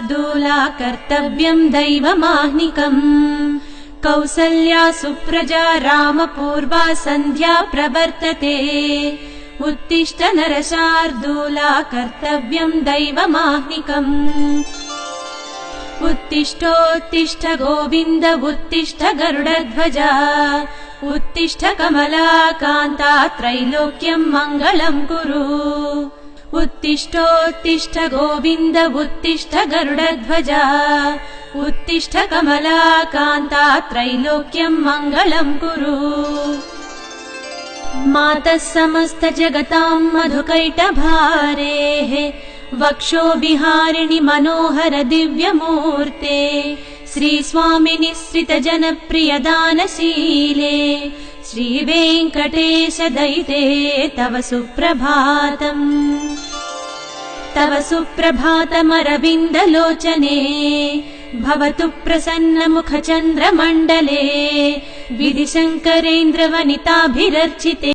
शार्दूला कर्तव्यम् दैवमाह्निकम् कौसल्या सुप्रजा रामपूर्वा सन्ध्या प्रवर्तते उत्तिष्ठ नरशार्दूला कर्तव्यम् दैवमाह्निकम् उत्तिष्ठोत्तिष्ठ गोविन्द उत्तिष्ठ गरुडध्वजा उत्तिष्ठ कमलाकान्ता त्रैलोक्यम् मङ्गलम् कुरु उत्तिष्ठोत्तिष्ठ गोविन्द उत्तिष्ठ गरुडध्वजा उत्तिष्ठ कमलाकान्ता त्रैलोक्यम् मङ्गलम् कुरु मातः समस्त जगताम् मधुकैटभारेः वक्षो विहारिणि मनोहर दिव्यमूर्ते श्रीस्वामिनि श्रित जनप्रिय दानशीले श्रीवेङ्कटेश दयिते तव सुप्रभातम् तव सुप्रभातमरविन्दलोचने भवतु प्रसन्नमुखचन्द्रमण्डले विधिशङ्करेन्द्रवनिताभिरर्चिते।